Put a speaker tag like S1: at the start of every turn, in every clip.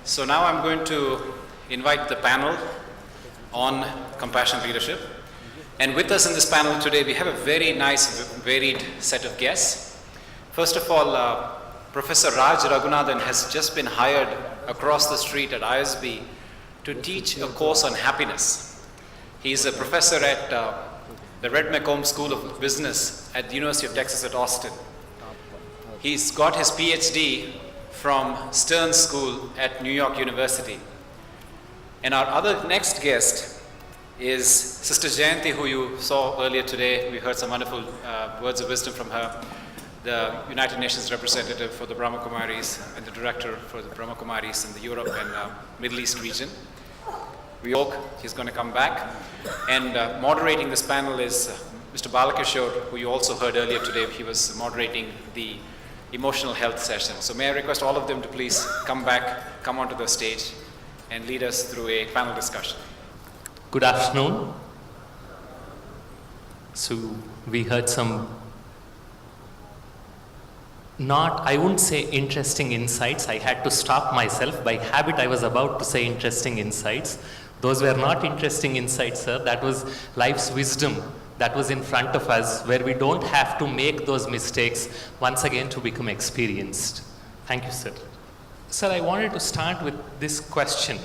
S1: So now I'm going to invite the panel on compassion leadership. And with us in this panel today, we have a very nice, varied set of guests. First of all, Professor Raghunath has just been hired across the street at ISB to teach a course on happiness. He's a professor at the Reddy School of Business at the University of Texas at Austin. He's got his PhD from Stern School at New York University. And our other next guest is Sister Shantha, who you saw earlier today. We heard some wonderful words of wisdom from her, the United Nations representative for the Brahma Kumaris and the director for the Brahma Kumaris in the Europe and Middle East region. We hope he's going to come back. And moderating this panel is Mr. Balakishore, who you also heard earlier today. He was moderating the emotional health session. So may I request all of them to please come onto the stage and lead us through a panel discussion.
S2: Good afternoon. So we heard some I wouldn't say interesting insights. I had to stop myself. By habit, I was about to say interesting insights. Those were not interesting insights, sir. That was life's wisdom that was in front of us, where we don't have to make those mistakes once again to become experienced. Thank you, sir. Sir, I wanted to start with this question.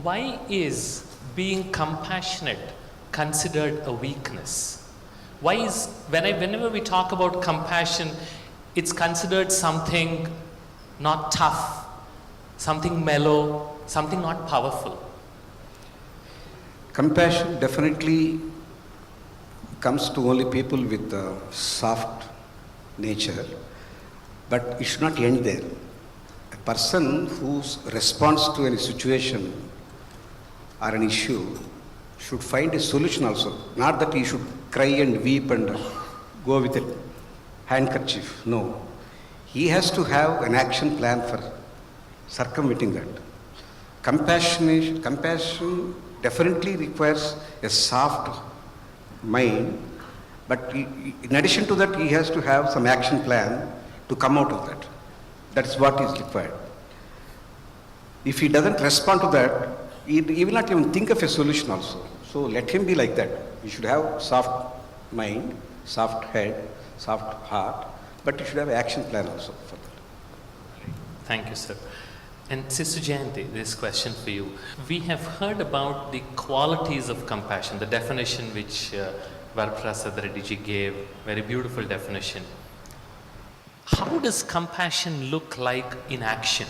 S2: Why is being compassionate considered a weakness? Why is, whenever we talk about compassion, it's considered something not tough, something mellow, something not powerful?
S3: Compassion definitely comes to only people with a soft nature, but it should not end there. A person who responds to any situation or an issue should find a solution also. Not that he should cry and weep and go with a handkerchief. No. He has to have an action plan for circumventing that. Compassion definitely requires a soft mind, but in addition to that, he has to have some action plan to come out of that. That's what is required. If he doesn't respond to that, he will not even think of a solution also. So let him be like that. He should have soft mind, soft head, soft heart, but he should have an action plan also for that.
S2: Thank you, sir. And Sister Shantha, this question for you. We have heard about the qualities of compassion, the definition which Prasad Reddy gave, very beautiful definition. How does compassion look like in action?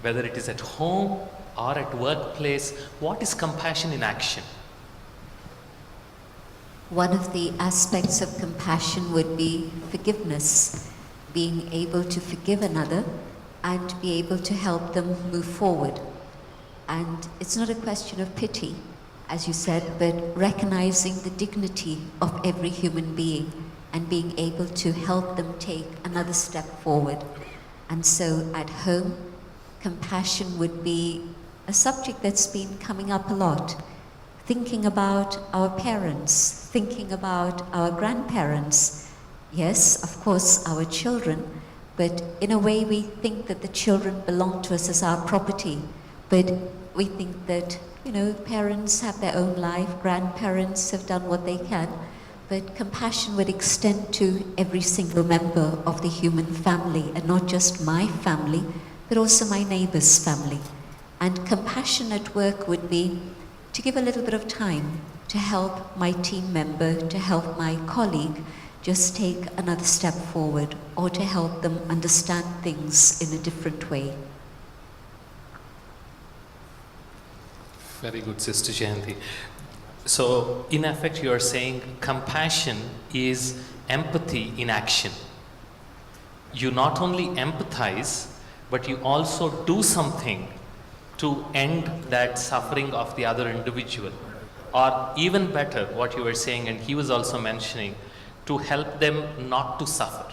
S2: Whether it is at home or at workplace, what is compassion in action?
S4: One of the aspects of compassion would be forgiveness, being able to forgive another and be able to help them move forward. And it's not a question of pity, as you said, but recognizing the dignity of every human being and being able to help them take another step forward. And so at home, compassion would be a subject that's been coming up a lot. Thinking about our parents, thinking about our grandparents, yes, of course, our children, but in a way we think that the children belong to us as our property, but we think that, parents have their own life, grandparents have done what they can, but compassion would extend to every single member of the human family, and not just my family, but also my neighbor's family. And compassion at work would be to give a little bit of time to help my team member, to help my colleague just take another step forward, or to help them understand things in a different way.
S2: Very good, Sister Shantha. So, in effect, you are saying compassion is empathy in action. You not only empathize, but you also do something to end that suffering of the other individual. Or even better, what you were saying, and he was also mentioning, to help them not to suffer.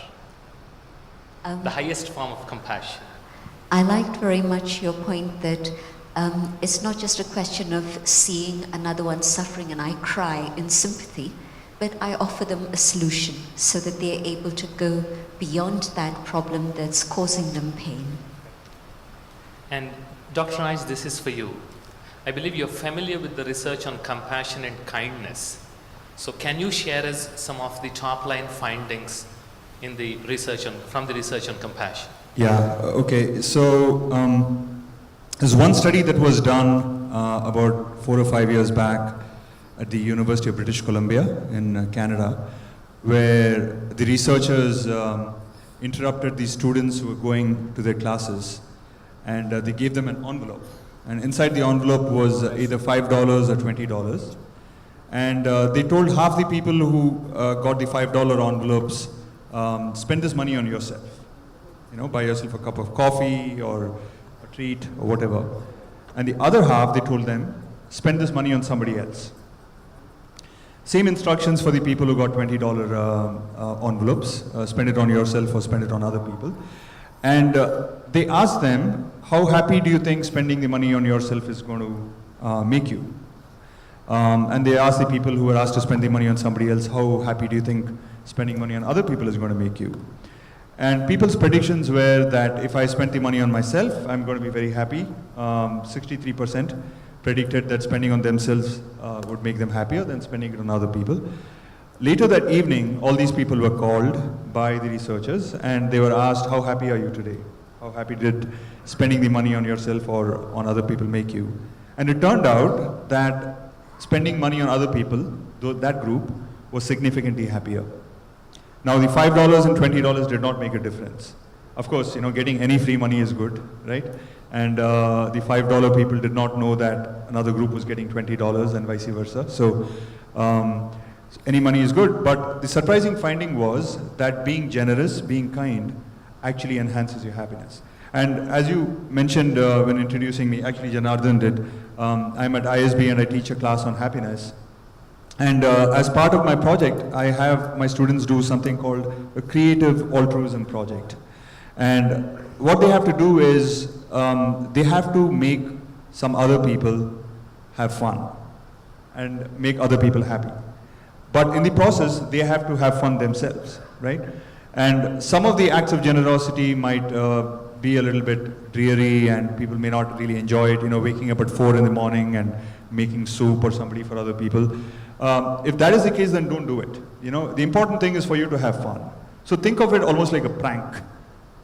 S2: The highest form of compassion.
S4: I liked very much your point that it's not just a question of seeing another one suffering and I cry in sympathy, but I offer them a solution so that they're able to go beyond that problem that's causing them pain.
S2: And Dr. Raj, this is for you. I believe you're familiar with the research on compassion and kindness. So can you share us some of the top line findings in the research from the research on compassion?
S5: Yeah, okay. So there's one study that was done about 4 or 5 years back at the University of British Columbia in Canada, where the researchers interrupted the students who were going to their classes, and they gave them an envelope. And inside the envelope was either $5 or $20. And they told half the people who got the $5 envelopes, spend this money on yourself. You know, buy yourself a cup of coffee or a treat or whatever. And the other half, they told them, spend this money on somebody else. Same instructions for the people who got $20 envelopes, spend it on yourself or spend it on other people. And they asked them, how happy do you think spending the money on yourself is going to make you? And they asked the people who were asked to spend the money on somebody else, how happy do you think spending money on other people is going to make you? And people's predictions were that if I spent the money on myself, I'm going to be very happy. 63% predicted that spending on themselves would make them happier than spending it on other people. Later that evening, all these people were called by the researchers and they were asked, how happy are you today? How happy did spending the money on yourself or on other people make you? And it turned out that spending money on other people, that group, was significantly happier. Now the $5 and $20 did not make a difference. Of course, you know, getting any free money is good, right? And the $5 people did not know that another group was getting $20 and vice versa. So any money is good, but the surprising finding was that being generous, being kind, actually enhances your happiness. And as you mentioned when introducing me, actually Janardhan did, I'm at ISB and I teach a class on happiness. And as part of my project, I have my students do something called a creative altruism project. And what they have to do is, they have to make some other people have fun and make other people happy. But in the process, they have to have fun themselves, right? And some of the acts of generosity might be a little bit dreary and people may not really enjoy it, you know, waking up at 4 in the morning and making soup or somebody for other people. If that is the case, then don't do it. You know, the important thing is for you to have fun. So think of it almost like a prank.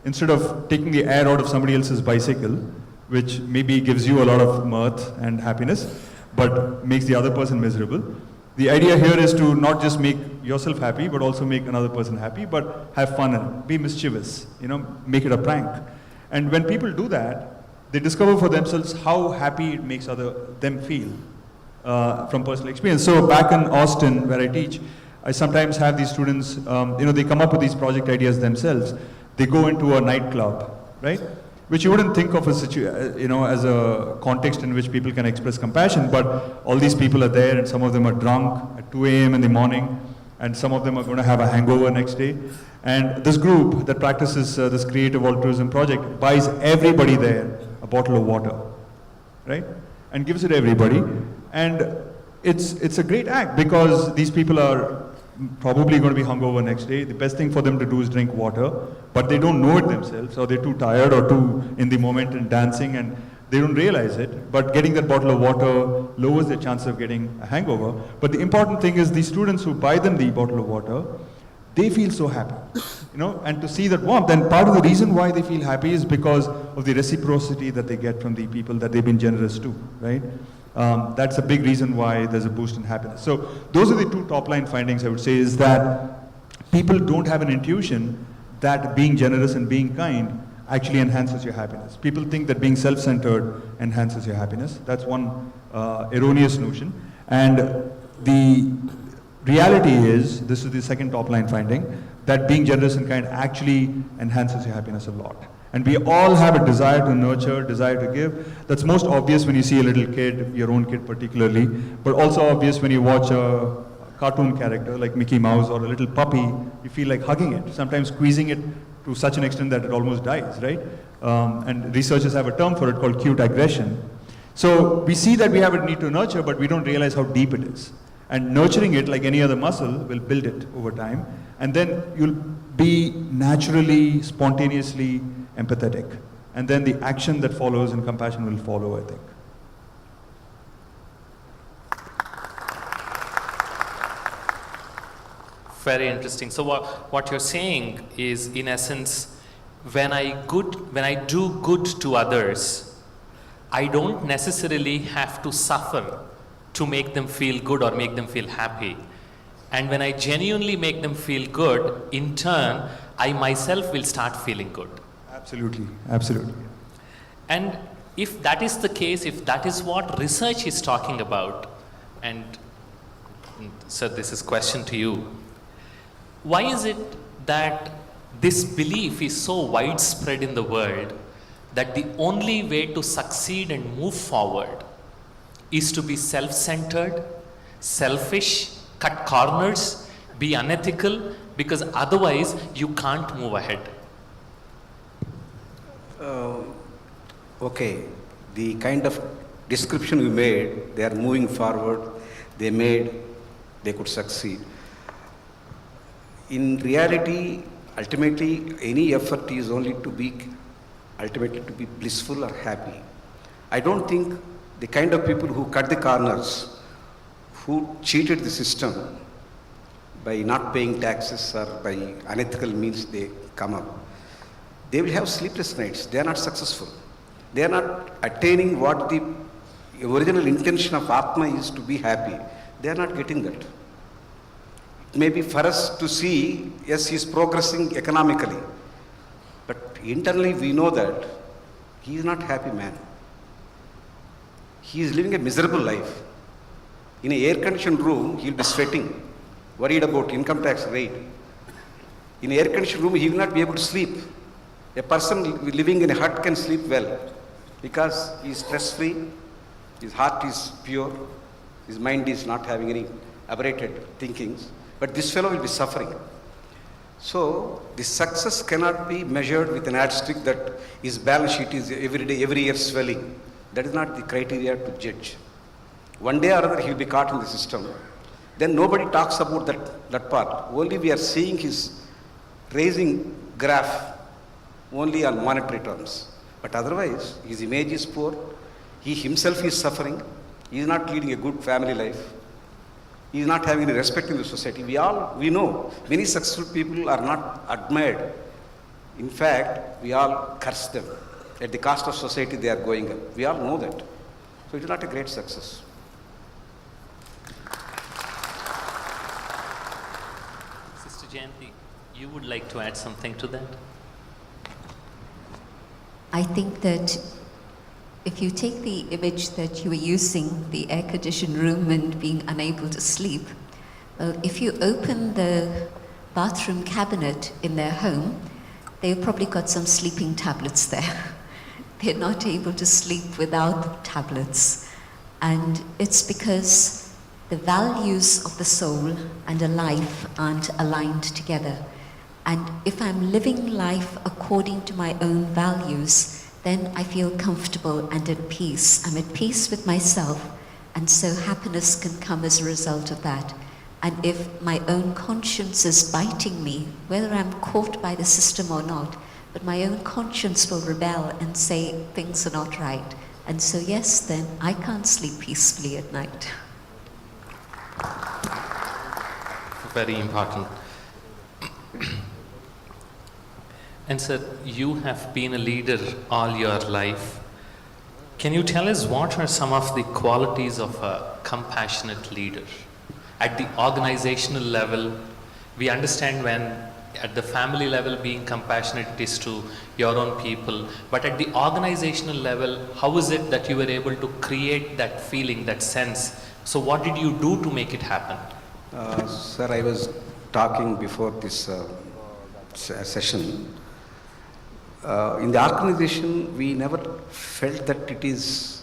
S5: Instead of taking the air out of somebody else's bicycle, which maybe gives you a lot of mirth and happiness, but makes the other person miserable. The idea here is to not just make yourself happy, but also make another person happy, but have fun and be mischievous, you know, make it a prank. And when people do that, they discover for themselves how happy it makes them feel from personal experience. So back in Austin, where I teach, I sometimes have these students, you know, they come up with these project ideas themselves. They go into a nightclub, right? Which you wouldn't think of as, you know, as a context in which people can express compassion, but all these people are there and some of them are drunk at 2 a.m. in the morning and some of them are going to have a hangover next day. And this group that practices this creative altruism project buys everybody there a bottle of water, right? And gives it to everybody. And it's a great act because these people are probably going to be hungover next day. The best thing for them to do is drink water, but they don't know it themselves, or they're too tired or too in the moment and dancing and they don't realize it. But getting that bottle of water lowers their chance of getting a hangover. But the important thing is the students who buy them the bottle of water, they feel so happy, you know, and to see that warmth. And part of the reason why they feel happy is because of the reciprocity that they get from the people that they've been generous to, right? That's a big reason why there's a boost in happiness. So those are the two top line findings I would say, is that people don't have an intuition that being generous and being kind actually enhances your happiness. People think that being self-centered enhances your happiness. That's one erroneous notion. And the reality is, this is the second top line finding, that being generous and kind actually enhances your happiness a lot. And we all have a desire to nurture, desire to give. That's most obvious when you see a little kid, your own kid particularly, but also obvious when you watch a cartoon character like Mickey Mouse or a little puppy, you feel like hugging it, sometimes squeezing it to such an extent that it almost dies, right? And researchers have a term for it called cute aggression. So we see that we have a need to nurture, but we don't realize how deep it is. And nurturing it, like any other muscle, will build it over time. And then you'll be naturally, spontaneously empathetic. and then the action that follows and compassion will follow, I think.
S2: Very interesting. So what you're saying is, in essence, when I do good to others, I don't necessarily have to suffer to make them feel good or make them feel happy. And when I genuinely make them feel good, in turn, I myself will start feeling good.
S5: Absolutely, absolutely.
S2: And if that is the case, if that is what research is talking about, and sir, this is question to you, why is it that this belief is so widespread in the world that the only way to succeed and move forward is to be self-centered, selfish, cut corners, be unethical, because otherwise you can't move ahead?
S3: Okay, the kind of description you made, they are moving forward, they could succeed. In reality, ultimately, any effort is only to be, ultimately to be blissful or happy. I don't think the kind of people who cut the corners, who cheated the system by not paying taxes or by unethical means they come up, they will have sleepless nights. They are not successful. They are not attaining what the original intention of Atma is, to be happy. They are not getting that. It may be for us to see, yes, he is progressing economically, but internally we know that he is not happy man. He is living a miserable life. In an air-conditioned room, he will be sweating, worried about income tax rate. In an air-conditioned room, he will not be able to sleep. A person living in a hut can sleep well because he is stress-free, his heart is pure, his mind is not having any aberrated thinkings. But this fellow will be suffering. So the success cannot be measured with an yardstick that his balance sheet is every year swelling. That is not the criteria to judge. One day or other he will be caught in the system. Then nobody talks about that part. Only we are seeing his raising graph only on monetary terms. But otherwise, his image is poor. He himself is suffering. He is not leading a good family life. He is not having any respect in the society. We know many successful people are not admired. In fact, we all curse them. At the cost of society, they are going up. We all know that. So it is not a great success.
S2: Sister Jayanti, you would like to add something to that?
S4: I think that if you take the image that you were using, the air-conditioned room and being unable to sleep, well, if you open the bathroom cabinet in their home, they've probably got some sleeping tablets there. They're not able to sleep without tablets. And it's because the values of the soul and a life aren't aligned together. And if I'm living life according to my own values, then I feel comfortable and at peace. I'm at peace with myself, and so happiness can come as a result of that. And if my own conscience is biting me, whether I'm caught by the system or not, but my own conscience will rebel and say things are not right. And so yes, then I can't sleep peacefully at night.
S2: Very important. And sir, you have been a leader all your life. Can you tell us what are some of the qualities of a compassionate leader? At the organizational level, we understand when at the family level being compassionate is to your own people, but at the organizational level, how is it that you were able to create that feeling, that sense? So what did you do to make it happen?
S3: Sir, I was talking before this session. In the organization, we never felt that it is,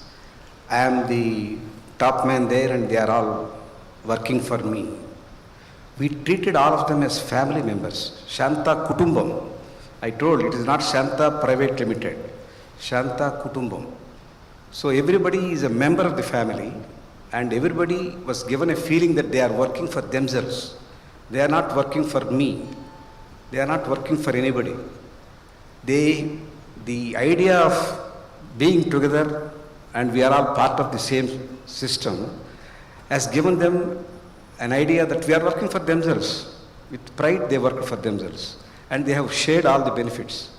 S3: I am the top man there and they are all working for me. We treated all of them as family members. Shantha Kutumbam. I told it is not Shantha Private Limited. Shantha Kutumbam. So everybody is a member of the family and everybody was given a feeling that they are working for themselves. They are not working for me. They are not working for anybody. They the idea of being together and we are all part of the same system has given them an idea that we are working for themselves. With pride, they work for themselves. And they have shared all the benefits.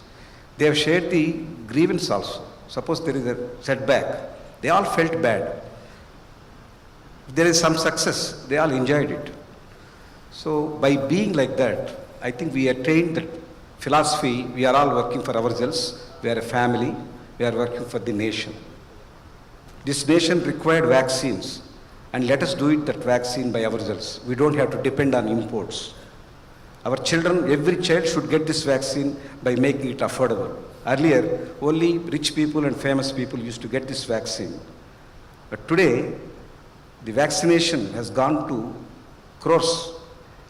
S3: They have shared the grievance also. Suppose there is a setback. They all felt bad. If there is some success, they all enjoyed it. So by being like that, I think we attained that philosophy, we are all working for ourselves, we are a family, we are working for the nation. This nation required vaccines, and let us do it, that vaccine by ourselves. We don't have to depend on imports. Our children, every child should get this vaccine by making it affordable. Earlier, only rich people and famous people used to get this vaccine. But today, the vaccination has gone to crores.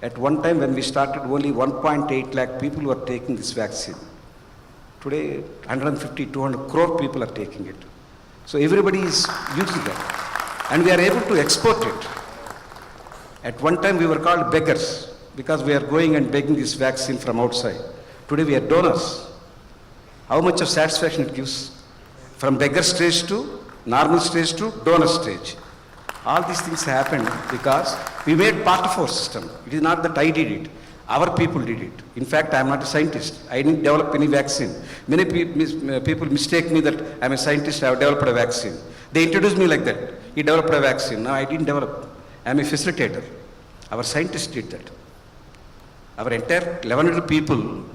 S3: At one time when we started, only 1.8 lakh people were taking this vaccine. Today, 150, 200 crore people are taking it. So everybody is using that. And we are able to export it. At one time we were called beggars because we are going and begging this vaccine from outside. Today we are donors. How much of satisfaction it gives? From beggar stage to normal stage to donor stage. All these things happened because we made part of our system. It is not that I did it. Our people did it. In fact, I am not a scientist. I didn't develop any vaccine. Many people mistake me that I am a scientist, I have developed a vaccine. They introduced me like that. He developed a vaccine. No, I didn't develop. I am a facilitator. Our scientists did that. Our entire 1,100 people,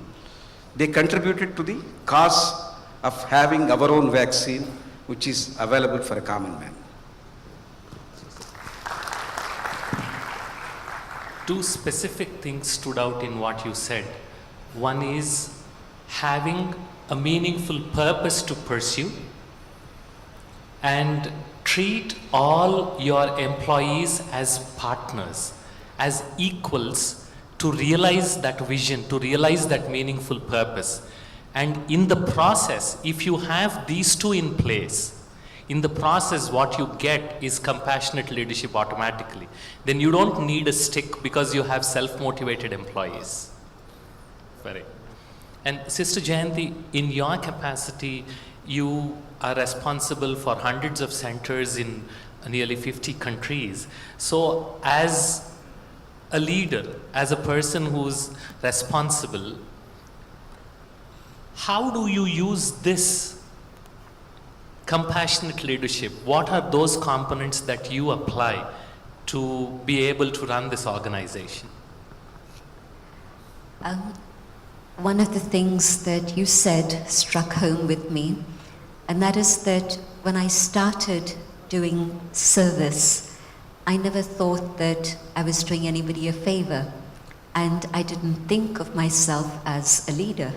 S3: they contributed to the cause of having our own vaccine, which is available for a common man.
S2: Two specific things stood out in what you said. One is having a meaningful purpose to pursue and treat all your employees as partners, as equals to realize that vision, to realize that meaningful purpose. And in the process, if you have these two in place, in the process, what you get is compassionate leadership automatically. Then you don't need a stick because you have self-motivated employees. Very. And Sister Jayanti, in your capacity, you are responsible for hundreds of centers in nearly 50 countries. So as a leader, as a person who's responsible, how do you use this compassionate leadership? What are those components that you apply to be able to run this organization?
S4: One of the things that you said struck home with me, and that is that when I started doing service, I never thought that I was doing anybody a favor, and I didn't think of myself as a leader.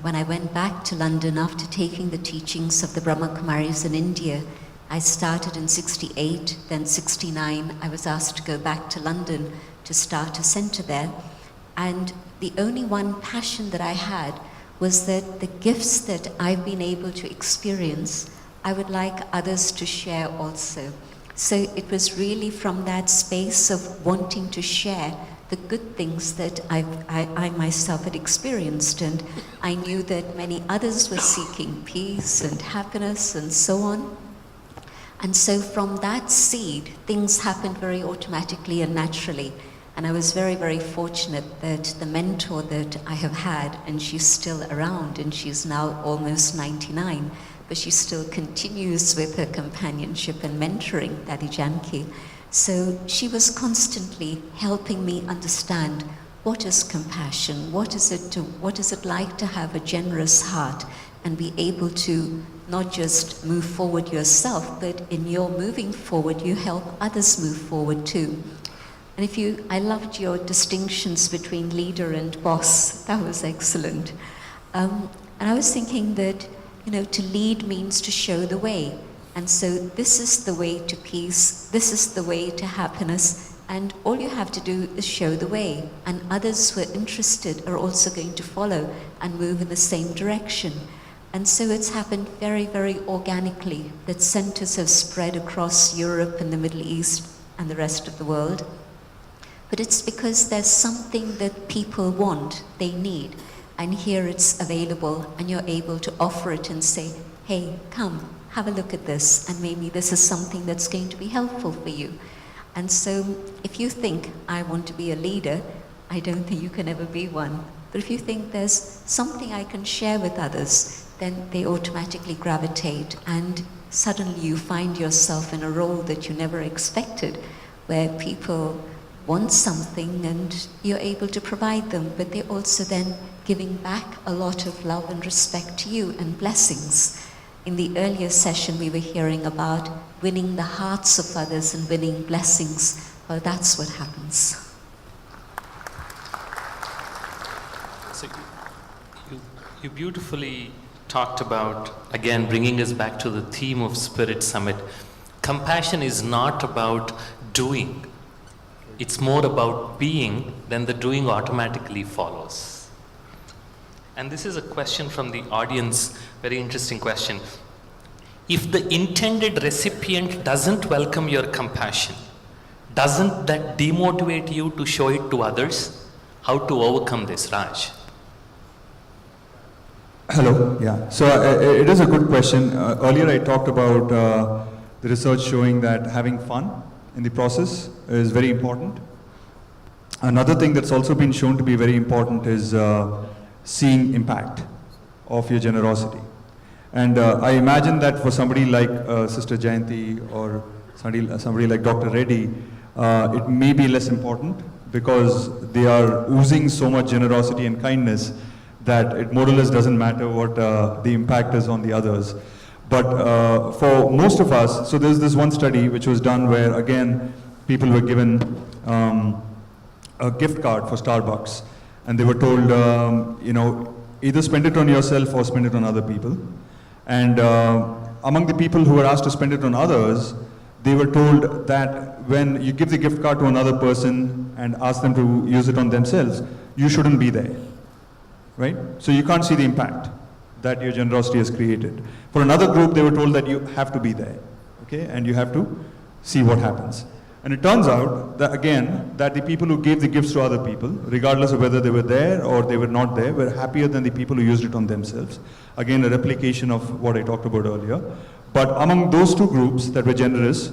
S4: When I went back to London after taking the teachings of the Brahma Kumaris in India, I started in 68, then 69, I was asked to go back to London to start a center there. And the only one passion that I had was that the gifts that I've been able to experience, I would like others to share also. So it was really from that space of wanting to share the good things that I myself had experienced, and I knew that many others were seeking peace and happiness and so on. And so from that seed, things happened very automatically and naturally. And I was very, very fortunate that the mentor that I have had, and she's still around, and she's now almost 99, but she still continues with her companionship and mentoring, Daddy Janki. So she was constantly helping me understand what is compassion, what is it like to have a generous heart and be able to not just move forward yourself, but in your moving forward, you help others move forward too. And I loved your distinctions between leader and boss. That was excellent. And I was thinking that, to lead means to show the way. And so this is the way to peace, this is the way to happiness, and all you have to do is show the way. And others who are interested are also going to follow and move in the same direction. And so it's happened very, very organically that centers have spread across Europe and the Middle East and the rest of the world. But it's because there's something that people want, they need. and here it's available and you're able to offer it and say, hey, come, have a look at this, and maybe this is something that's going to be helpful for you. And so if you think, I want to be a leader, I don't think you can ever be one. But if you think there's something I can share with others, then they automatically gravitate, and suddenly you find yourself in a role that you never expected, where people want something and you're able to provide them, but they're also then giving back a lot of love and respect to you and blessings. In the earlier session we were hearing about winning the hearts of others and winning blessings. Well, that's what happens.
S2: So you beautifully talked about, again, bringing us back to the theme of Spirit Summit. Compassion is not about doing. It's more about being, then the doing automatically follows. And this is a question from the audience, very interesting question. If the intended recipient doesn't welcome your compassion, doesn't that demotivate you to show it to others? How to overcome this, Raj?
S5: Hello, yeah. So it is a good question. Earlier I talked about the research showing that having fun in the process is very important. Another thing that's also been shown to be very important is seeing impact of your generosity. And I imagine that for somebody like Sister Jayanti or somebody like Dr. Reddy, it may be less important because they are oozing so much generosity and kindness that it more or less doesn't matter what the impact is on the others. But for most of us, so there's this one study which was done where, again, people were given a gift card for Starbucks, and they were told, either spend it on yourself or spend it on other people. And among the people who were asked to spend it on others, they were told that when you give the gift card to another person and ask them to use it on themselves, you shouldn't be there, right? So you can't see the impact that your generosity has created. For another group, they were told that you have to be there, okay? And you have to see what happens. And it turns out that, again, that the people who gave the gifts to other people, regardless of whether they were there or they were not there, were happier than the people who used it on themselves. Again, a replication of what I talked about earlier. But among those two groups that were generous,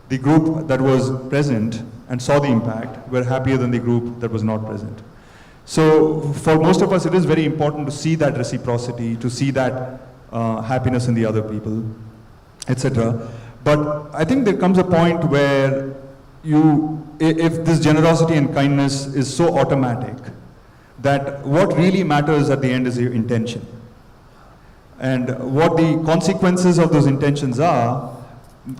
S5: the group that was present and saw the impact were happier than the group that was not present. So for most of us, it is very important to see that reciprocity, to see that happiness in the other people, etc. But I think there comes a point where if this generosity and kindness is so automatic, that what really matters at the end is your intention. And what the consequences of those intentions are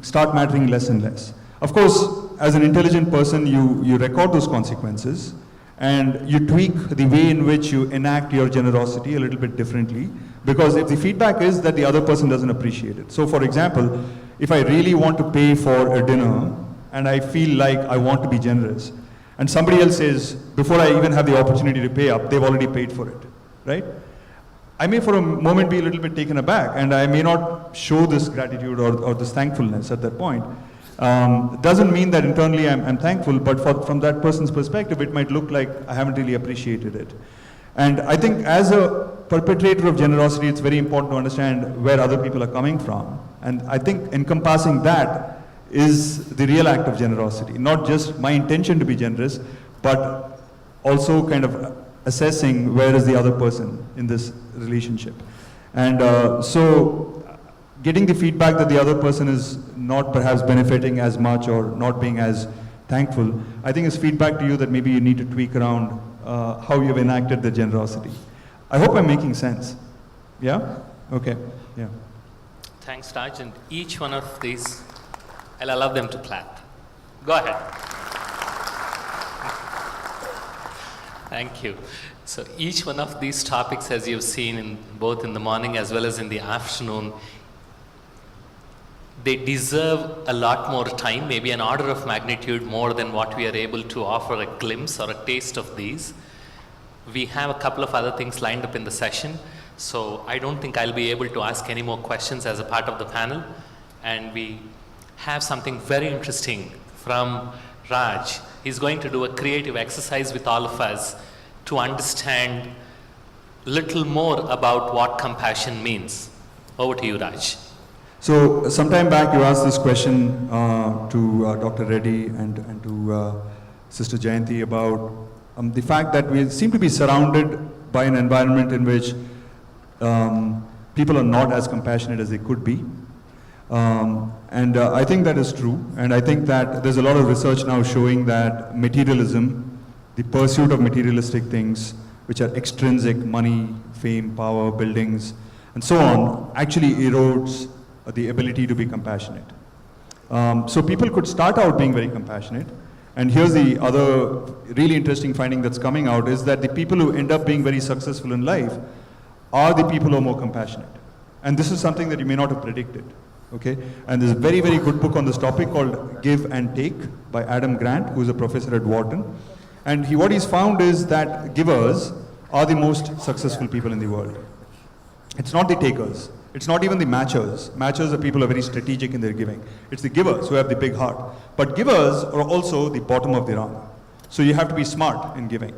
S5: start mattering less and less. Of course, as an intelligent person, you record those consequences and you tweak the way in which you enact your generosity a little bit differently, because if the feedback is that the other person doesn't appreciate it. So for example, if I really want to pay for a dinner and I feel like I want to be generous, and somebody else says, before I even have the opportunity to pay up, they've already paid for it, right? I may for a moment be a little bit taken aback, and I may not show this gratitude or this thankfulness at that point. Doesn't mean that internally I'm thankful, but from that person's perspective, it might look like I haven't really appreciated it. And I think as a perpetrator of generosity, it's very important to understand where other people are coming from. And I think encompassing that is the real act of generosity, not just my intention to be generous, but also kind of assessing where is the other person in this relationship. And so getting the feedback that the other person is not perhaps benefiting as much or not being as thankful, I think is feedback to you that maybe you need to tweak around how you've enacted the generosity. I hope I'm making sense. Yeah? Okay. Yeah.
S2: Thanks, Raj. And each one of these, I'll allow them to clap. Go ahead. Thank you. So each one of these topics, as you've seen both in the morning as well as in the afternoon, they deserve a lot more time, maybe an order of magnitude more than what we are able to offer a glimpse or a taste of these. We have a couple of other things lined up in the session, so I don't think I'll be able to ask any more questions as a part of the panel. And we have something very interesting from Raj. He's going to do a creative exercise with all of us to understand little more about what compassion means. Over to you, Raj.
S5: So, sometime back you asked this question to Dr. Reddy and to Sister Jayanti about the fact that we seem to be surrounded by an environment in which people are not as compassionate as they could be. I think that is true, and I think that there's a lot of research now showing that materialism, the pursuit of materialistic things, which are extrinsic, money, fame, power, buildings, and so on, actually erodes the ability to be compassionate. So people could start out being very compassionate, and here's the other really interesting finding that's coming out is that the people who end up being very successful in life are the people who are more compassionate. And this is something that you may not have predicted. Okay? And there's a very, very good book on this topic called Give and Take by Adam Grant, who is a professor at Wharton. And what he's found is that givers are the most successful people in the world. It's not the takers. It's not even the matchers. Matchers are people who are very strategic in their giving. It's the givers who have the big heart. But givers are also the bottom of the rung. So you have to be smart in giving.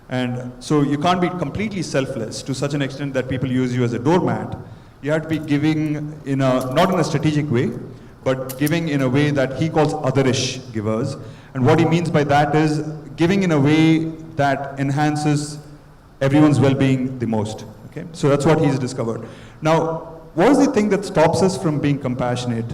S5: And so you can't be completely selfless to such an extent that people use you as a doormat. You have to be giving not in a strategic way, but giving in a way that he calls otherish givers. And what he means by that is giving in a way that enhances everyone's well-being the most. Okay? So that's what he's discovered. Now, what is the thing that stops us from being compassionate?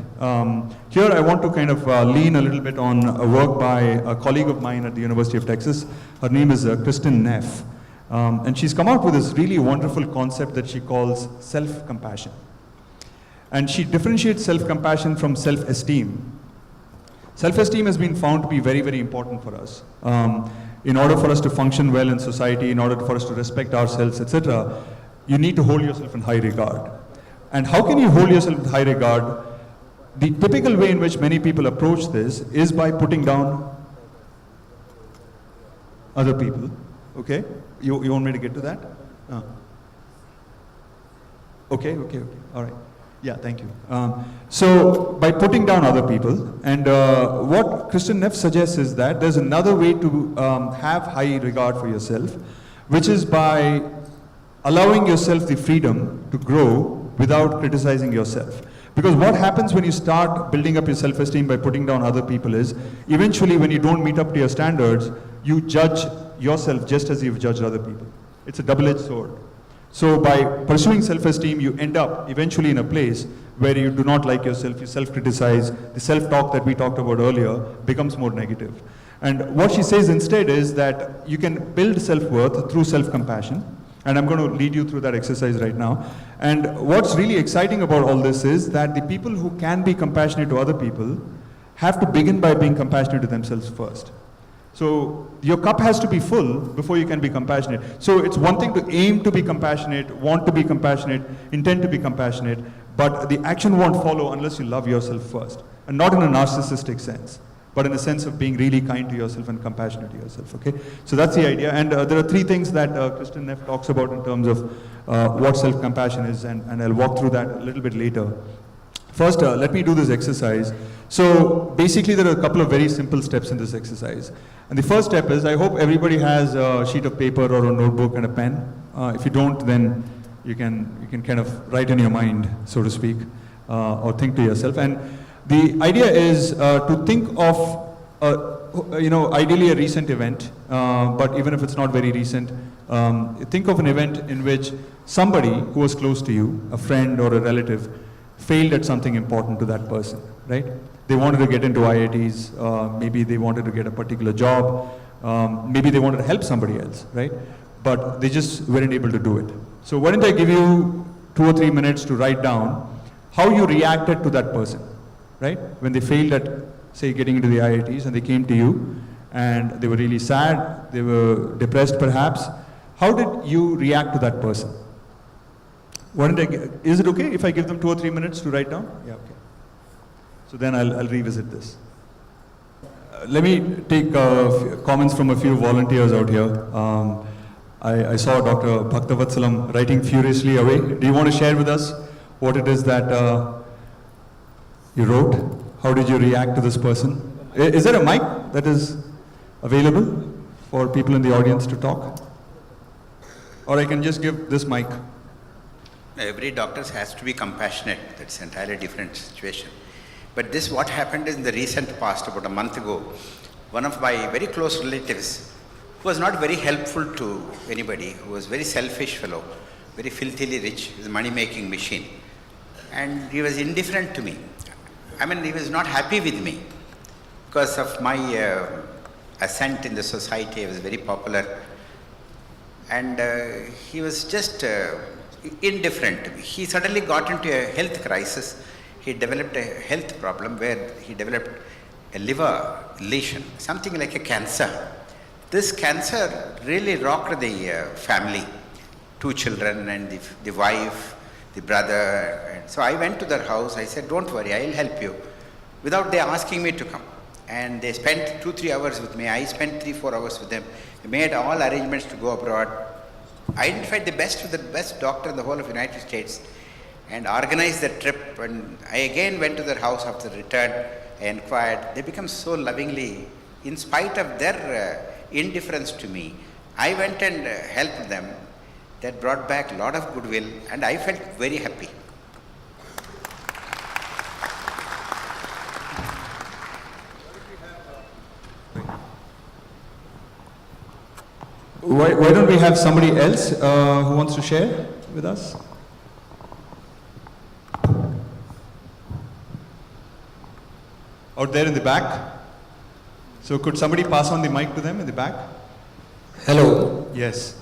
S5: Here I want to kind of lean a little bit on a work by a colleague of mine at the University of Texas. Her name is Kristen Neff. And she's come out with this really wonderful concept that she calls self-compassion. And she differentiates self-compassion from self-esteem. Self-esteem has been found to be very, very important for us. In order for us to function well in society, in order for us to respect ourselves, etc., you need to hold yourself in high regard. And how can you hold yourself in high regard? The typical way in which many people approach this is by putting down other people. Okay? You want me to get to that? Okay. All right. Yeah, thank you. So by putting down other people, and what Kristen Neff suggests is that there's another way to have high regard for yourself, which is by allowing yourself the freedom to grow without criticizing yourself. Because what happens when you start building up your self-esteem by putting down other people is, eventually when you don't meet up to your standards, you judge yourself just as you've judged other people. It's a double-edged sword. So by pursuing self-esteem, you end up eventually in a place where you do not like yourself, you self-criticize, the self-talk that we talked about earlier becomes more negative. And what she says instead is that you can build self-worth through self-compassion. And I'm going to lead you through that exercise right now. And what's really exciting about all this is that the people who can be compassionate to other people have to begin by being compassionate to themselves first. So your cup has to be full before you can be compassionate. So it's one thing to aim to be compassionate, want to be compassionate, intend to be compassionate, but the action won't follow unless you love yourself first. And not in a narcissistic sense, but in the sense of being really kind to yourself and compassionate to yourself, okay? So that's the idea. And there are three things that Kristen Neff talks about in terms of what self-compassion is, and I'll walk through that a little bit later. First, let me do this exercise. So basically there are a couple of very simple steps in this exercise. And the first step is, I hope everybody has a sheet of paper or a notebook and a pen. If you don't, then you can kind of write in your mind, so to speak, or think to yourself. And the idea is to think of, ideally a recent event, but even if it's not very recent, think of an event in which somebody who was close to you, a friend or a relative, failed at something important to that person, right? They wanted to get into IITs, maybe they wanted to get a particular job, maybe they wanted to help somebody else, right? But they just weren't able to do it. So why don't I give you 2 or 3 minutes to write down how you reacted to that person, right? When they failed at, say, getting into the IITs and they came to you and they were really sad, they were depressed perhaps, how did you react to that person? Is it okay if I give them 2 or 3 minutes to write down? Yeah, okay. So then I'll revisit this. Let me take comments from a few volunteers out here. I saw Dr. Bhaktavatsalam writing furiously away. Do you want to share with us what it is that you wrote? How did you react to this person? Is there a mic that is available for people in the audience to talk? Or I can just give this mic.
S6: Every doctor has to be compassionate. That's an entirely different situation. But this, what happened is in the recent past, about a month ago, one of my very close relatives, who was not very helpful to anybody, who was very selfish fellow, very filthily rich, his money-making machine, and he was indifferent to me. I mean, he was not happy with me because of my ascent in the society. I was very popular, and he was just indifferent to me. He suddenly got into a health crisis. He developed a health problem where he developed a liver lesion, something like a cancer. This cancer really rocked the family, 2 children and the wife, the brother. And so I went to their house. I said, don't worry, I'll help you, without they asking me to come. And they spent 2-3 hours with me. I spent 3-4 hours with them. They made all arrangements to go abroad, identified the best doctor in the whole of the United States, and organized the trip. And I again went to their house after the return. I inquired. They become so lovingly, in spite of their indifference to me, I went and helped them. That brought back a lot of goodwill, and I felt very happy.
S5: Why don't we have somebody else who wants to share with us? Out there in the back. So could somebody pass on the mic to them in the back?
S7: Hello,
S5: Yes.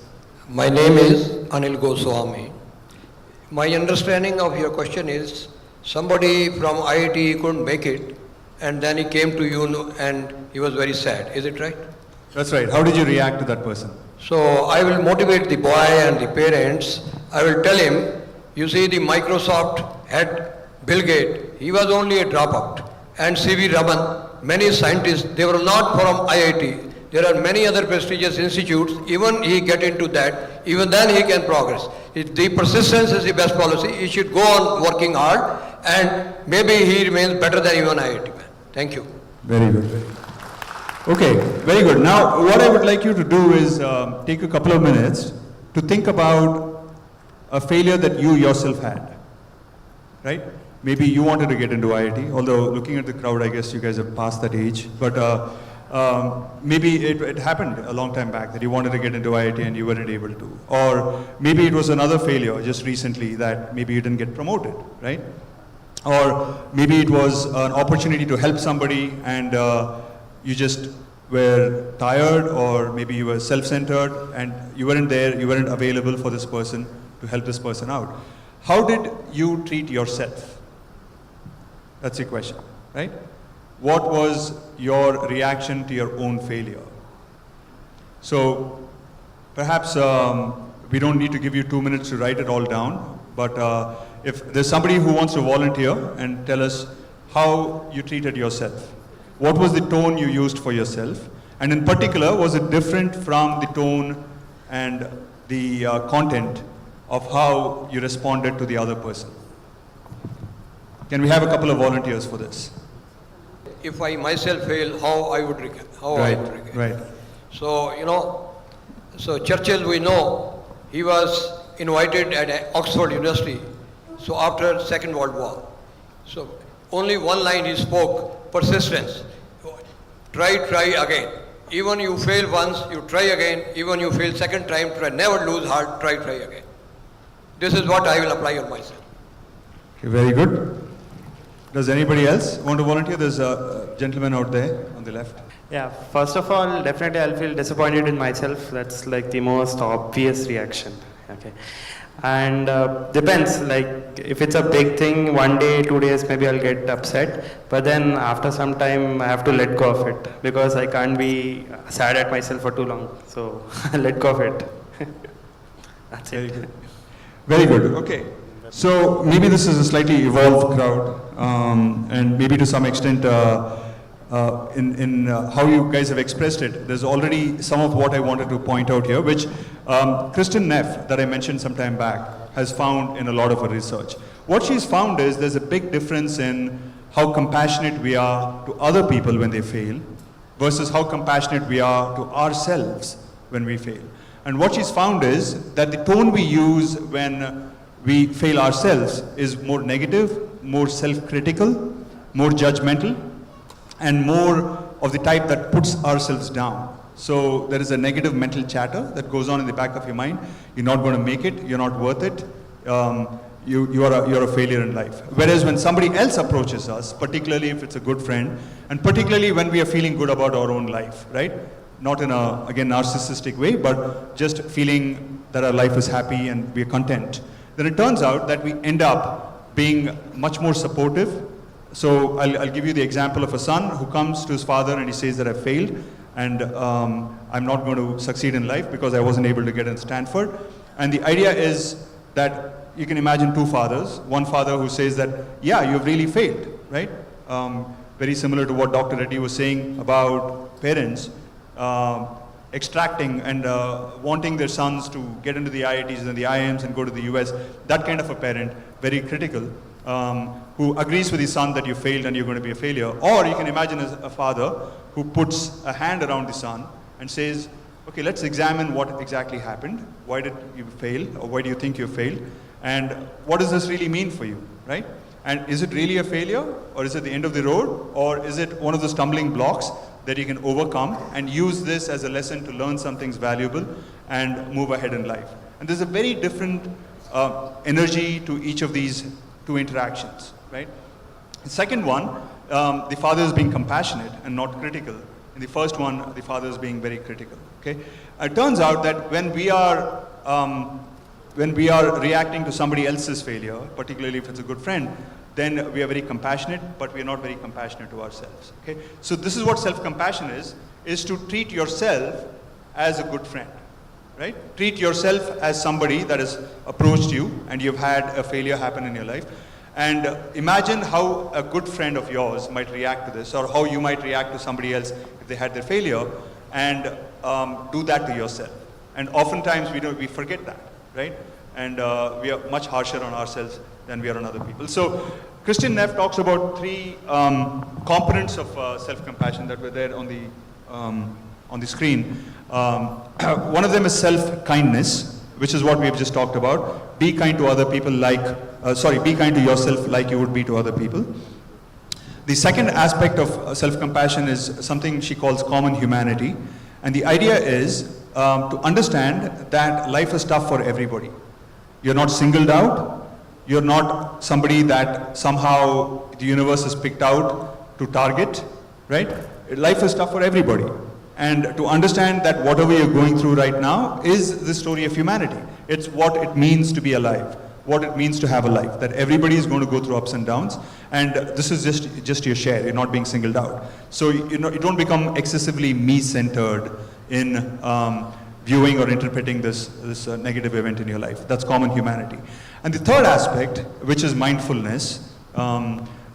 S7: my name is Anil Goswami. My understanding of your question is somebody from IIT couldn't make it and then he came to you and he was very sad. Is it right?
S5: That's right. How did you react to that person?
S7: So I will motivate the boy and the parents. I will tell him, you see the Microsoft head Bill Gates, he was only a dropout. And C.V. Raman, many scientists, they were not from IIT. There are many other prestigious institutes, even he get into that, even then he can progress. The persistence is the best policy. He should go on working hard and maybe he remains better than even IIT man. Thank you.
S5: Very good. Very good. Okay, very good. Now, what I would like you to do is take a couple of minutes to think about a failure that you yourself had, right? Maybe you wanted to get into IIT, although looking at the crowd, I guess you guys have passed that age. But maybe it happened a long time back that you wanted to get into IIT and you weren't able to. Or maybe it was another failure just recently that maybe you didn't get promoted, right? Or maybe it was an opportunity to help somebody and you just were tired, or maybe you were self-centered and you weren't there, you weren't available for this person to help this person out. How did you treat yourself? That's the question, right? What was your reaction to your own failure? So perhaps we don't need to give you 2 minutes to write it all down, but if there's somebody who wants to volunteer and tell us how you treated yourself. What was the tone you used for yourself? And in particular, was it different from the tone and the content of how you responded to the other person? Can we have a couple of volunteers for this?
S7: If I myself fail, how I would react?
S5: Right.
S7: So, so Churchill, we know, he was invited at Oxford University, so after Second World War. So only one line he spoke, persistence. Try again. Even you fail once, you try again. Even you fail second time, try. Never lose heart, try again. This is what I will apply on myself.
S5: Okay, very good. Does anybody else want to volunteer? There's a gentleman out there on the left.
S8: Yeah, first of all, definitely I'll feel disappointed in myself. That's like the most obvious reaction. Okay. And depends, like if it's a big thing, 1 day, 2 days, maybe I'll get upset. But then after some time, I have to let go of it because I can't be sad at myself for too long. So I'll let go of it. That's
S5: Very
S8: it.
S5: good. Very good. Okay. So maybe this is a slightly evolved crowd, and maybe to some extent, in how you guys have expressed it, there's already some of what I wanted to point out here, which Kristen Neff, that I mentioned some time back, has found in a lot of her research. What she's found is there's a big difference in how compassionate we are to other people when they fail versus how compassionate we are to ourselves when we fail. And what she's found is that the tone we use when we fail ourselves is more negative, more self-critical, more judgmental, and more of the type that puts ourselves down. So there is a negative mental chatter that goes on in the back of your mind. You're not going to make it, you're not worth it, you're a failure in life. Whereas when somebody else approaches us, particularly if it's a good friend, and particularly when we are feeling good about our own life, right? Not in a, again, narcissistic way, but just feeling that our life is happy and we are content, then it turns out that we end up being much more supportive. So I'll give you the example of a son who comes to his father and he says that I failed and I'm not going to succeed in life because I wasn't able to get in Stanford. And the idea is that you can imagine two fathers. One father who says that, yeah, you've really failed, right? Very similar to what Dr. Reddy was saying about parents extracting and wanting their sons to get into the IITs and the IIMs and go to the US. That kind of a parent, very critical, who agrees with his son that you failed and you're going to be a failure. Or you can imagine as a father who puts a hand around the son and says, okay, let's examine what exactly happened. Why did you fail? Or why do you think you failed? And what does this really mean for you, right? And is it really a failure? Or is it the end of the road? Or is it one of the stumbling blocks that you can overcome and use this as a lesson to learn something valuable and move ahead in life? And there's a very different energy to each of these two interactions, right? The second one, the father is being compassionate and not critical. In the first one, the father is being very critical, okay? It turns out that when we are reacting to somebody else's failure, particularly if it's a good friend, then we are very compassionate, but we are not very compassionate to ourselves, okay? So this is what self-compassion is to treat yourself as a good friend, right? Treat yourself as somebody that has approached you and you've had a failure happen in your life. And imagine how a good friend of yours might react to this, or how you might react to somebody else if they had their failure, and do that to yourself. And oftentimes we forget that, right? And we are much harsher on ourselves than we are on other people. So Christian Neff talks about three components of self-compassion that were there on the screen. One of them is self-kindness, which is what we have just talked about. Be kind to other people be kind to yourself like you would be to other people. The second aspect of self-compassion is something she calls common humanity. And the idea is to understand that life is tough for everybody. You're not singled out. You're not somebody that somehow the universe has picked out to target, right? Life is tough for everybody. And to understand that whatever you're going through right now is the story of humanity. It's what it means to be alive, what it means to have a life, that everybody is going to go through ups and downs, and this is just your share. You're not being singled out. So you don't become excessively me-centered in viewing or interpreting this negative event in your life. That's common humanity. And the third aspect, which is mindfulness,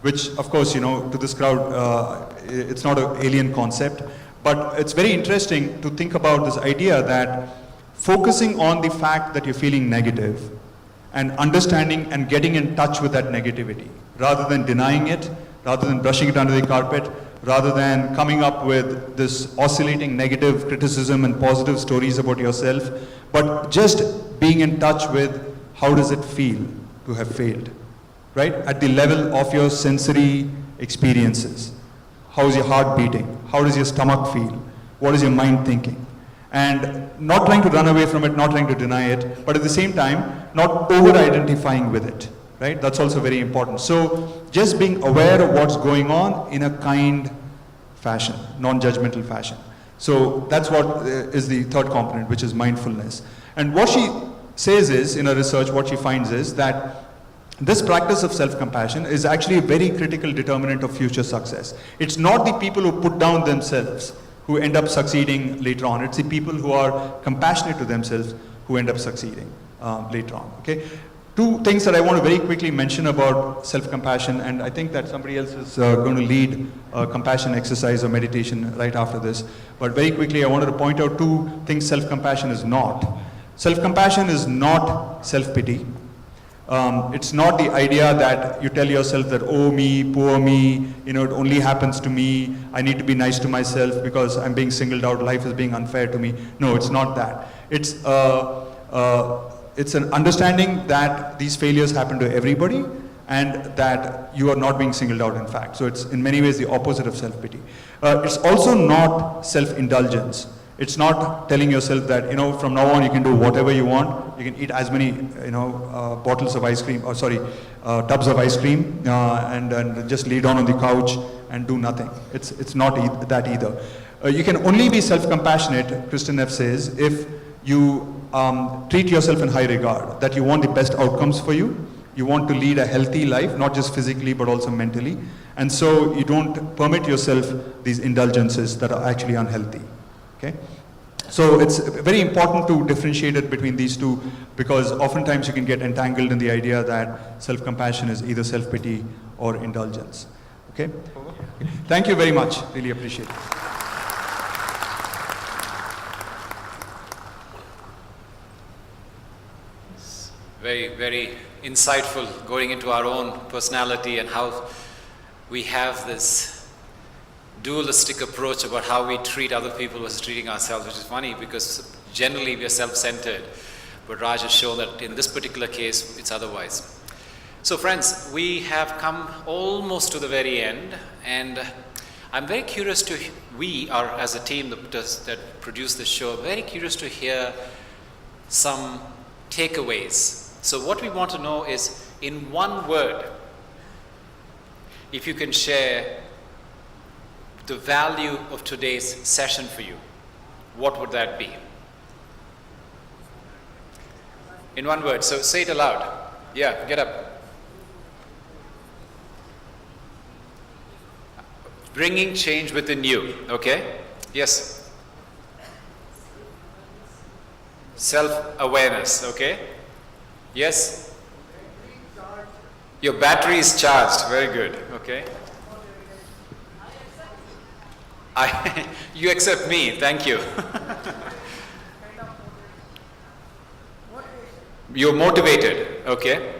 S5: which of course, to this crowd, it's not an alien concept, but it's very interesting to think about this idea that focusing on the fact that you're feeling negative and understanding and getting in touch with that negativity, rather than denying it, rather than brushing it under the carpet, rather than coming up with this oscillating negative criticism and positive stories about yourself, but just being in touch with how does it feel to have failed, right? At the level of your sensory experiences. How's your heart beating? How does your stomach feel? What is your mind thinking? And not trying to run away from it, not trying to deny it, but at the same time, not over-identifying with it, right? That's also very important. So just being aware of what's going on in a kind fashion, non-judgmental fashion. So that's what is the third component, which is mindfulness. And what she says is, in her research, what she finds is that this practice of self-compassion is actually a very critical determinant of future success. It's not the people who put down themselves who end up succeeding later on. It's the people who are compassionate to themselves who end up succeeding later on. Okay? Two things that I want to very quickly mention about self-compassion, and I think that somebody else is going to lead a compassion exercise or meditation right after this. But very quickly, I wanted to point out two things self-compassion is not. Self-compassion is not self-pity. It's not the idea that you tell yourself that, oh me, poor me, it only happens to me, I need to be nice to myself because I'm being singled out, life is being unfair to me. No, it's not that. It's an understanding that these failures happen to everybody and that you are not being singled out in fact. So it's in many ways the opposite of self-pity. It's also not self-indulgence. It's not telling yourself that, from now on you can do whatever you want. You can eat as many, bottles of ice cream, tubs of ice cream, and just lay down on the couch and do nothing. It's not that either. You can only be self-compassionate, Kristen F. says, if you treat yourself in high regard, that you want the best outcomes for you. You want to lead a healthy life, not just physically, but also mentally. And so you don't permit yourself these indulgences that are actually unhealthy. Okay? So it's very important to differentiate it between these two, because oftentimes you can get entangled in the idea that self-compassion is either self-pity or indulgence. Okay? Thank you very much. Really appreciate it.
S1: Very, very insightful, going into our own personality and how we have this dualistic approach about how we treat other people versus treating ourselves, which is funny because generally we are self-centered, but Raj has shown that in this particular case it's otherwise. So friends, we have come almost to the very end, and I'm very curious to, we are as a team that produced this show, very curious to hear some takeaways. So what we want to know is, in one word, if you can share the value of today's session for you, what would that be? In one word, so say it aloud. Yeah, get up. Bringing change within you, okay? Yes. Self-awareness, okay? Yes? Your battery is charged, very good, okay? You accept me, thank you. You're motivated, okay?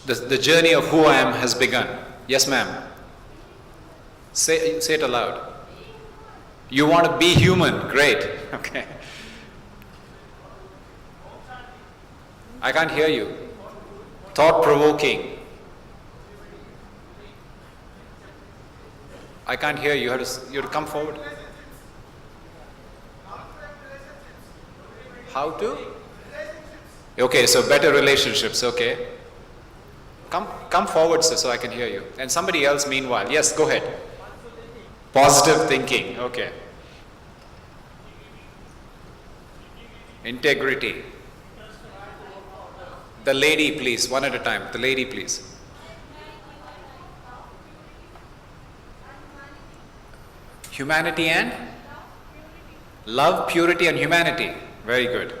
S1: The journey of who I am has begun. Yes, ma'am. Say it aloud. You want to be human, great, okay. I can't hear you. Thought-provoking. I can't hear you. You have to come forward. How to? Okay, so better relationships, okay. Come forward, sir, so I can hear you. And somebody else meanwhile. Yes, go ahead. Positive thinking, okay. Integrity. The lady, please, one at a time. The lady, please. Humanity and? Love, purity, and humanity. Very good.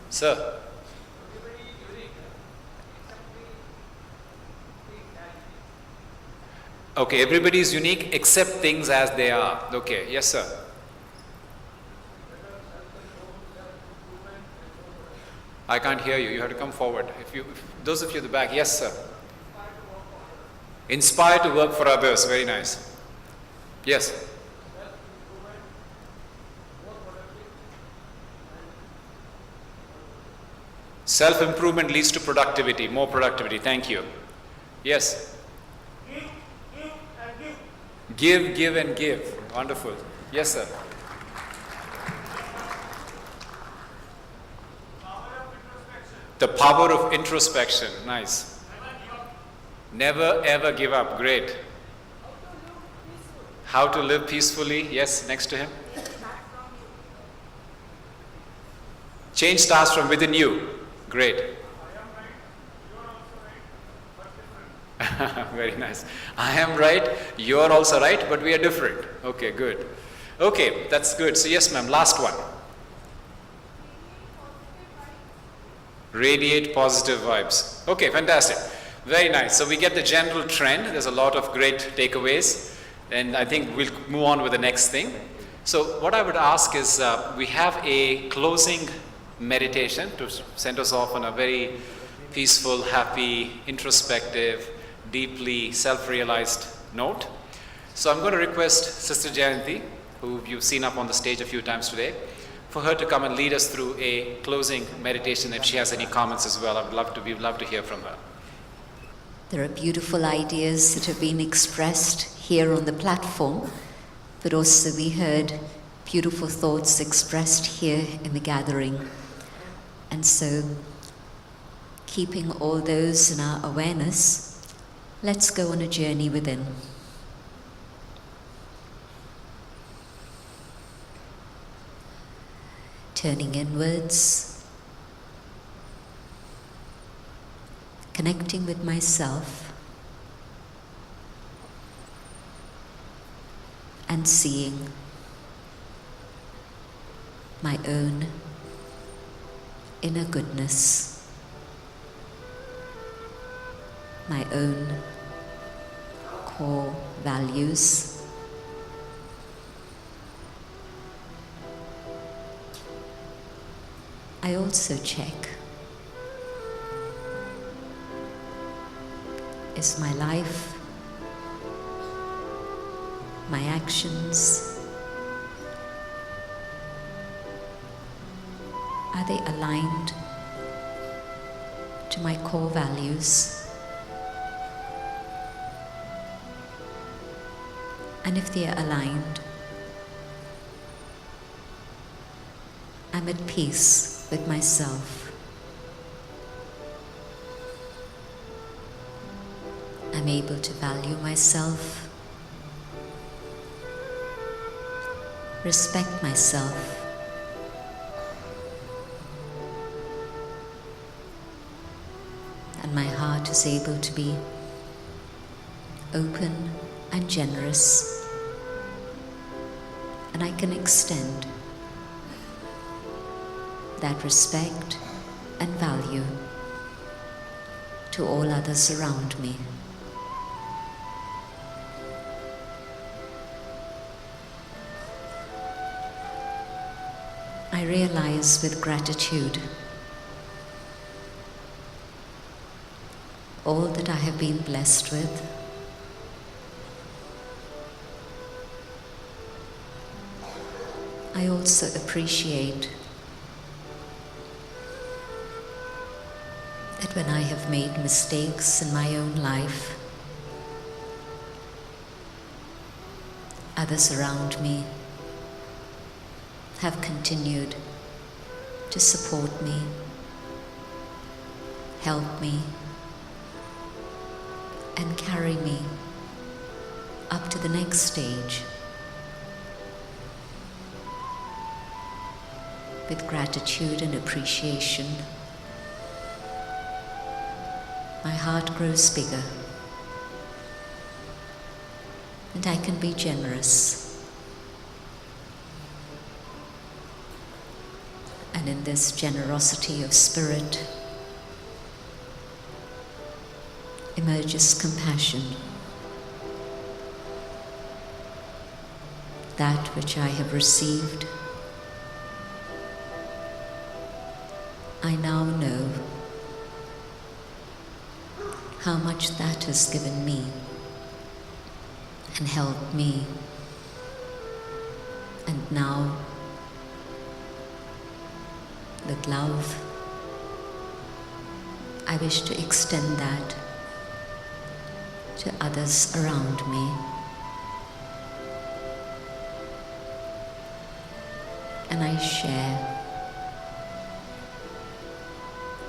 S1: Sir. Okay, everybody is unique except things as they are. Okay, yes, sir. I can't hear you. You have to come forward. Those of you at the back, yes, sir. Inspire to work for others. Very nice. Yes. Self-improvement leads to productivity, more productivity. Thank you. Yes. Give and give. Wonderful. Yes, sir. The power of introspection. Nice. Never ever give up. Great. How to live peacefully. Yes, next to him. Change starts from within you. Great. Very nice. I am right, you are also right, but we are different. Okay, good. Okay, that's good. So yes, ma'am, last one. Radiate positive vibes. Okay, fantastic. Very nice. So we get the general trend. There's a lot of great takeaways, and I think we'll move on with the next thing. So what I would ask is, we have a closing meditation to send us off on a very peaceful, happy, introspective, deeply self-realized note. So I'm going to request Sister Jayanti, who you've seen up on the stage a few times today, for her to come and lead us through a closing meditation. If she has any comments as well, we'd love to hear from her.
S4: There are beautiful ideas that have been expressed here on the platform, but also we heard beautiful thoughts expressed here in the gathering. And so, keeping all those in our awareness, let's go on a journey within. Turning inwards, connecting with myself, and seeing my own inner goodness, my own core values, I also check, is my life, my actions, are they aligned to my core values? And if they are aligned, I'm at peace with myself. I'm able to value myself, respect myself, and my heart is able to be open and generous, and I can extend that respect and value to all others around me. I realize with gratitude all that I have been blessed with. I also appreciate that when I have made mistakes in my own life, others around me have continued to support me, help me, and carry me up to the next stage. With gratitude and appreciation, my heart grows bigger, and I can be generous. And in this generosity of spirit emerges compassion, that which I have received. I now know how much that has given me and helped me, and now with love I wish to extend that to others around me. And I share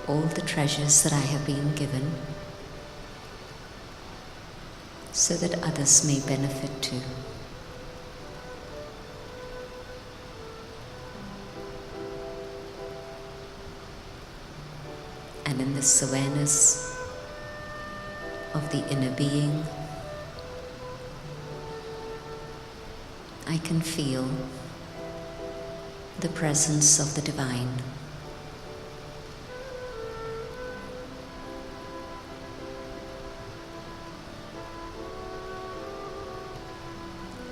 S4: all the treasures that I have been given so that others may benefit too. And in this awareness of the inner being, I can feel the presence of the divine.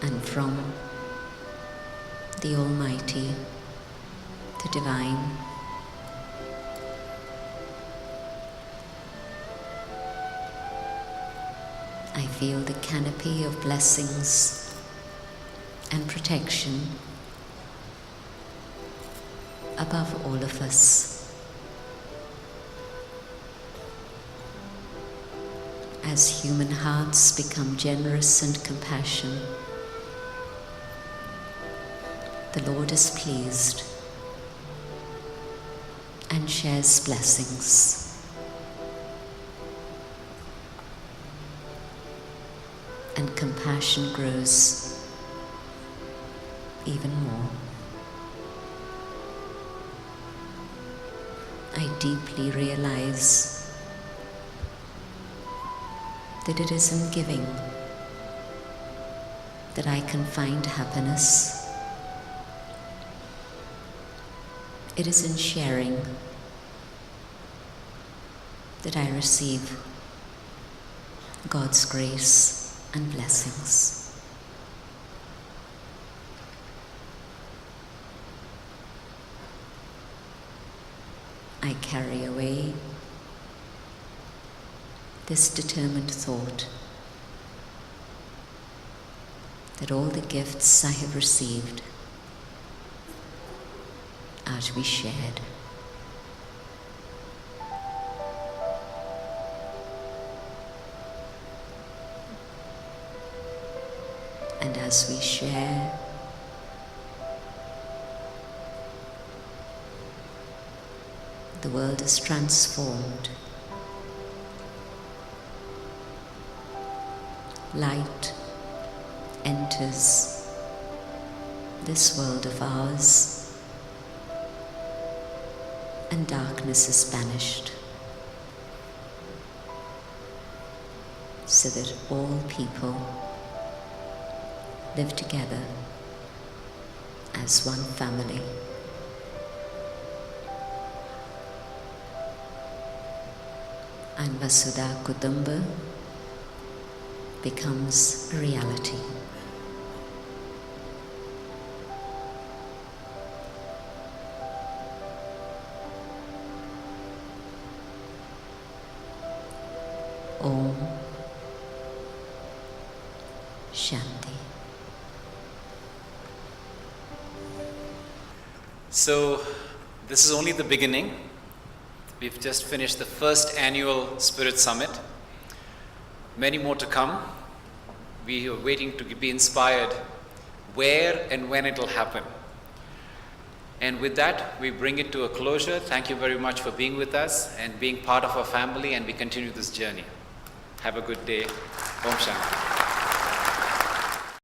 S4: And from the Almighty, the divine, I feel the canopy of blessings and protection above all of us. As human hearts become generous and compassionate, the Lord is pleased and shares blessings. And compassion grows even more. I deeply realize that it is in giving that I can find happiness. It is in sharing that I receive God's grace and blessings. I carry away this determined thought that all the gifts I have received are to be shared. And as we share, the world is transformed. Light enters this world of ours, and darkness is banished, so that all people live together as one family. And Vasudha Kutumba becomes a reality. Om Shanti.
S1: So, this is only the beginning. We've just finished the first annual Spirit Summit. Many more to come. We are waiting to be inspired where and when it will happen. And with that, we bring it to a closure. Thank you very much for being with us and being part of our family, and we continue this journey. Have a good day. Om Shanti.